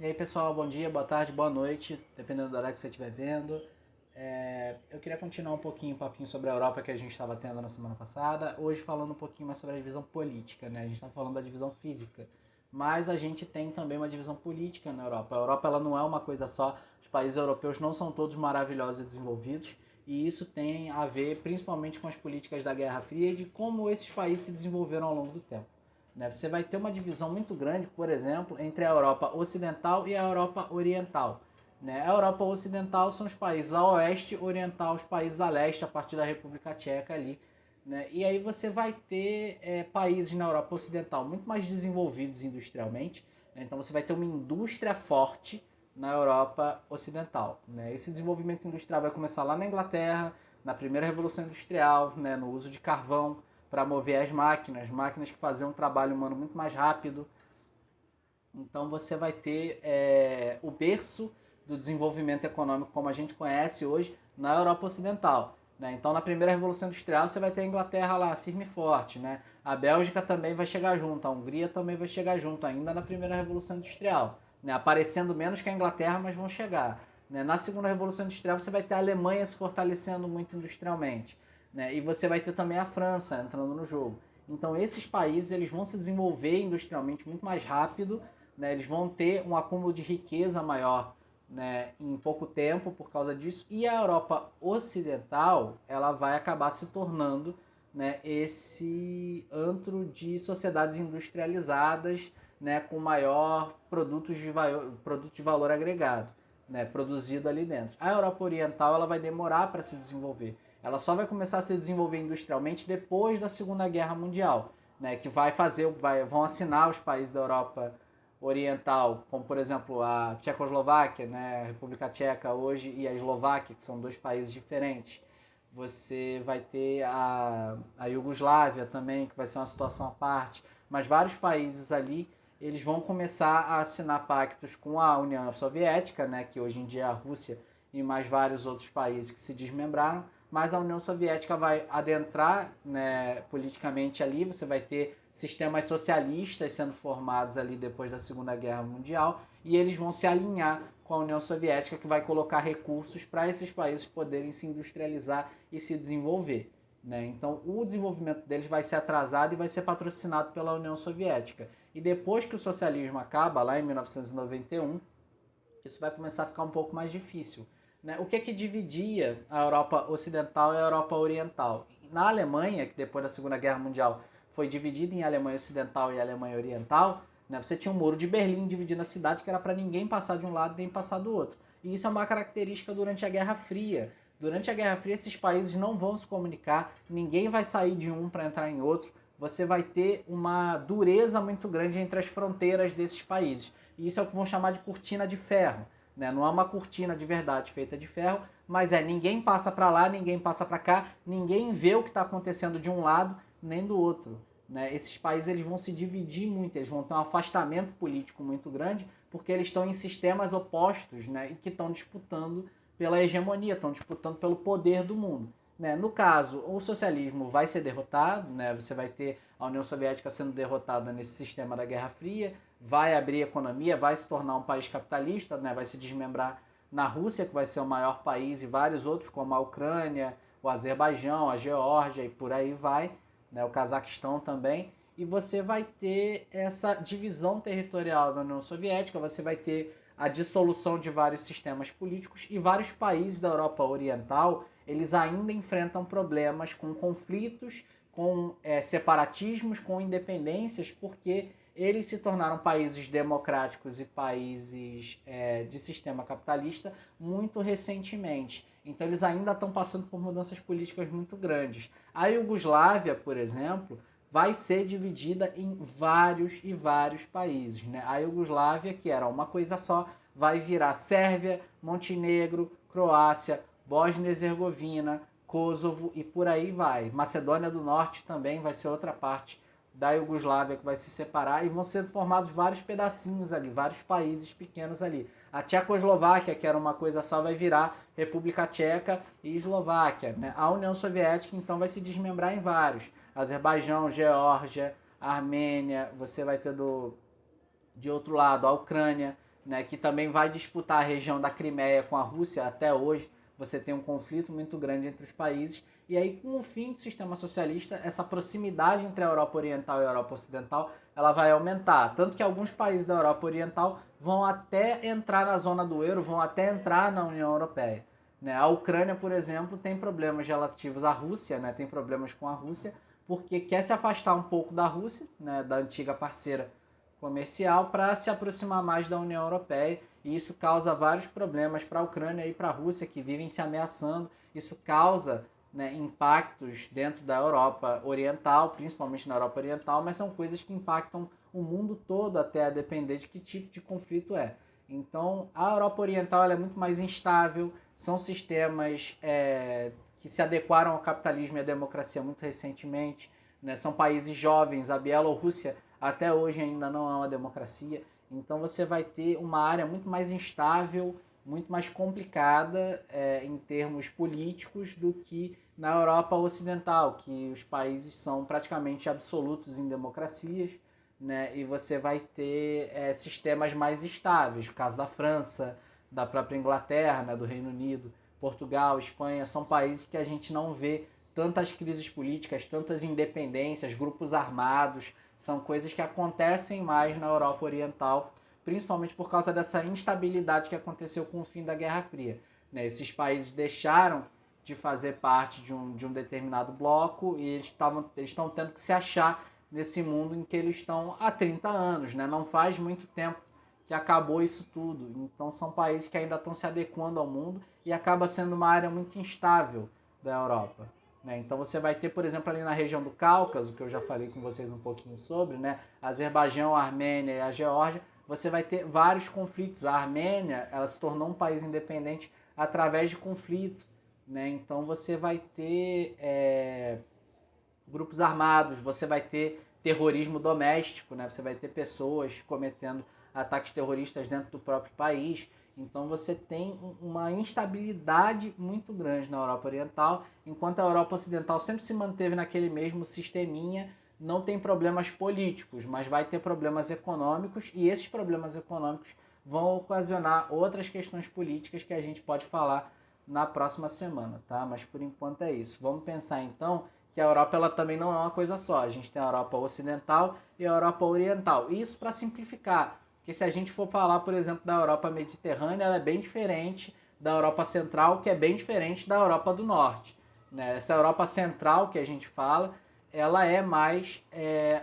E aí, pessoal, bom dia, boa tarde, boa noite, dependendo do horário que você estiver vendo. Eu queria continuar um pouquinho o papinho sobre a Europa que a gente estava tendo na semana passada, hoje falando um pouquinho mais sobre a divisão política, né? A gente está falando da divisão física, mas a gente tem também uma divisão política na Europa. A Europa ela não é uma coisa só, os países europeus não são todos maravilhosos e desenvolvidos, e isso tem a ver principalmente com as políticas da Guerra Fria e de como esses países se desenvolveram ao longo do tempo. Né? Você vai ter uma divisão muito grande, por exemplo, entre a Europa Ocidental e a Europa Oriental. Né? A Europa Ocidental são os países a oeste, oriental os países a leste, a partir da República Tcheca ali. Né? E aí você vai ter países na Europa Ocidental muito mais desenvolvidos industrialmente. Né? Então você vai ter uma indústria forte na Europa Ocidental. Né? Esse desenvolvimento industrial vai começar lá na Inglaterra, na primeira Revolução Industrial, né? No uso de carvão para mover as máquinas que faziam um trabalho humano muito mais rápido. Então você vai ter o berço do desenvolvimento econômico como a gente conhece hoje na Europa Ocidental. Né? Então na primeira Revolução Industrial você vai ter a Inglaterra lá firme e forte. Né? A Bélgica também vai chegar junto, a Hungria também vai chegar junto, ainda na primeira Revolução Industrial. Né? Aparecendo menos que a Inglaterra, mas vão chegar. Né? Na segunda Revolução Industrial você vai ter a Alemanha se fortalecendo muito industrialmente. Né? E você vai ter também a França entrando no jogo. Então esses países eles vão se desenvolver industrialmente muito mais rápido, né? Eles vão ter um acúmulo de riqueza maior, né, em pouco tempo por causa disso. E a Europa Ocidental ela vai acabar se tornando, né, esse antro de sociedades industrializadas, né, com maior produto de valor agregado, né, produzido ali dentro. A Europa Oriental ela vai demorar para se desenvolver. Ela só vai começar a se desenvolver industrialmente depois da Segunda Guerra Mundial, né, que vão assinar os países da Europa Oriental, como por exemplo a Tchecoslováquia, né, a República Tcheca hoje, e a Eslováquia, que são dois países diferentes. Você vai ter a Iugoslávia também, que vai ser uma situação à parte, mas vários países ali eles vão começar a assinar pactos com a União Soviética, né, que hoje em dia é a Rússia e mais vários outros países que se desmembraram, mas a União Soviética vai adentrar, né, politicamente ali, você vai ter sistemas socialistas sendo formados ali depois da Segunda Guerra Mundial e eles vão se alinhar com a União Soviética, que vai colocar recursos para esses países poderem se industrializar e se desenvolver. Né? Então o desenvolvimento deles vai ser atrasado e vai ser patrocinado pela União Soviética. E depois que o socialismo acaba, lá em 1991, isso vai começar a ficar um pouco mais difícil. Né? O que é que dividia a Europa Ocidental e a Europa Oriental? Na Alemanha, que depois da Segunda Guerra Mundial foi dividida em Alemanha Ocidental e Alemanha Oriental, né, você tinha um muro de Berlim dividindo a cidade que era para ninguém passar de um lado nem passar do outro. E isso é uma característica durante a Guerra Fria. Durante a Guerra Fria, esses países não vão se comunicar, ninguém vai sair de um para entrar em outro. Você vai ter uma dureza muito grande entre as fronteiras desses países. E isso é o que vão chamar de cortina de ferro. Né? Não é uma cortina de verdade feita de ferro, mas ninguém passa para lá, ninguém passa para cá, ninguém vê o que está acontecendo de um lado nem do outro. Né? Esses países eles vão se dividir muito, eles vão ter um afastamento político muito grande, porque eles estão em sistemas opostos, né? E que estão disputando pela hegemonia, estão disputando pelo poder do mundo. Né? No caso, o socialismo vai ser derrotado, né? Você vai ter a União Soviética sendo derrotada nesse sistema da Guerra Fria, vai abrir a economia, vai se tornar um país capitalista, né? Vai se desmembrar na Rússia, que vai ser o maior país, e vários outros, como a Ucrânia, o Azerbaijão, a Geórgia e por aí vai, né? O Cazaquistão também. E você vai ter essa divisão territorial da União Soviética, você vai ter a dissolução de vários sistemas políticos e vários países da Europa Oriental eles ainda enfrentam problemas com conflitos, com separatismos, com independências, porque eles se tornaram países democráticos e países de sistema capitalista muito recentemente. Então eles ainda estão passando por mudanças políticas muito grandes. A Iugoslávia, por exemplo, vai ser dividida em vários e vários países. Né? A Iugoslávia, que era uma coisa só, vai virar Sérvia, Montenegro, Croácia, Bósnia e Herzegovina, Kosovo e por aí vai. Macedônia do Norte também vai ser outra parte da Iugoslávia que vai se separar e vão ser formados vários pedacinhos ali, vários países pequenos ali. A Tchecoslováquia, que era uma coisa só, vai virar República Tcheca e Eslováquia. Né? A União Soviética, então, vai se desmembrar em vários. Azerbaijão, Geórgia, Armênia, você vai ter de outro lado a Ucrânia, né, que também vai disputar a região da Crimeia com a Rússia. Até hoje você tem um conflito muito grande entre os países. E aí, com o fim do sistema socialista, essa proximidade entre a Europa Oriental e a Europa Ocidental, ela vai aumentar. Tanto que alguns países da Europa Oriental vão até entrar na zona do euro, vão até entrar na União Europeia. Né? A Ucrânia, por exemplo, tem problemas relativos à Rússia, né? Tem problemas com a Rússia, porque quer se afastar um pouco da Rússia, né? Da antiga parceira comercial, para se aproximar mais da União Europeia. E isso causa vários problemas para a Ucrânia e para a Rússia, que vivem se ameaçando. Isso causa, né, impactos dentro da Europa Oriental, principalmente na Europa Oriental, mas são coisas que impactam o mundo todo, até a depender de que tipo de conflito é. Então, a Europa Oriental ela é muito mais instável, são sistemas que se adequaram ao capitalismo e à democracia muito recentemente, né? São países jovens, a Bielorrússia até hoje ainda não é uma democracia, então você vai ter uma área muito mais instável, muito mais complicada em termos políticos do que na Europa Ocidental, que os países são praticamente absolutos em democracias, né? E você vai ter sistemas mais estáveis, no caso da França, da própria Inglaterra, né? Do Reino Unido, Portugal, Espanha, são países que a gente não vê tantas crises políticas, tantas independências, grupos armados, são coisas que acontecem mais na Europa Oriental, principalmente por causa dessa instabilidade que aconteceu com o fim da Guerra Fria. Né? Esses países deixaram de fazer parte de um determinado bloco e eles estão tendo que se achar nesse mundo em que eles estão há 30 anos. Né? Não faz muito tempo que acabou isso tudo. Então são países que ainda estão se adequando ao mundo e acaba sendo uma área muito instável da Europa. Né? Então você vai ter, por exemplo, ali na região do Cáucaso, que eu já falei com vocês um pouquinho sobre, né? Azerbaijão, a Armênia e a Geórgia, você vai ter vários conflitos. A Armênia, ela se tornou um país independente através de conflito. Né? Então você vai ter grupos armados, você vai ter terrorismo doméstico, né? Você vai ter pessoas cometendo ataques terroristas dentro do próprio país. Então você tem uma instabilidade muito grande na Europa Oriental, enquanto a Europa Ocidental sempre se manteve naquele mesmo sisteminha, não tem problemas políticos, mas vai ter problemas econômicos, e esses problemas econômicos vão ocasionar outras questões políticas que a gente pode falar na próxima semana, tá? Mas por enquanto é isso. Vamos pensar então que a Europa ela também não é uma coisa só. A gente tem a Europa Ocidental e a Europa Oriental. Isso para simplificar, porque se a gente for falar, por exemplo, da Europa Mediterrânea, ela é bem diferente da Europa Central, que é bem diferente da Europa do Norte. Né? Essa Europa Central que a gente fala, ela é mais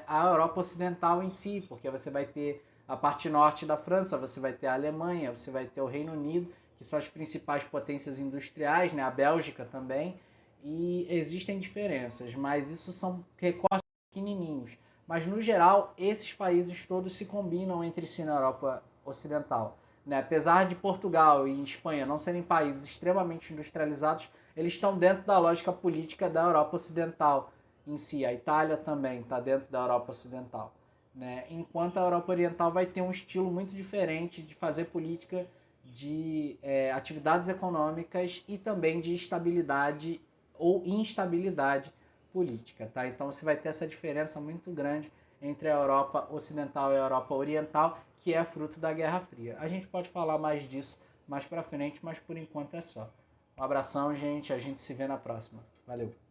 a Europa Ocidental em si, porque você vai ter a parte norte da França, você vai ter a Alemanha, você vai ter o Reino Unido, que são as principais potências industriais, né? A Bélgica também, e existem diferenças, mas isso são recortes pequenininhos. Mas, no geral, esses países todos se combinam entre si na Europa Ocidental. Né? Apesar de Portugal e Espanha não serem países extremamente industrializados, eles estão dentro da lógica política da Europa Ocidental em si. A Itália também está dentro da Europa Ocidental. Né? Enquanto a Europa Oriental vai ter um estilo muito diferente de fazer política, de atividades econômicas e também de estabilidade ou instabilidade política. Tá? Então você vai ter essa diferença muito grande entre a Europa Ocidental e a Europa Oriental, que é fruto da Guerra Fria. A gente pode falar mais disso mais pra frente, mas por enquanto é só. Um abração, gente. A gente se vê na próxima. Valeu!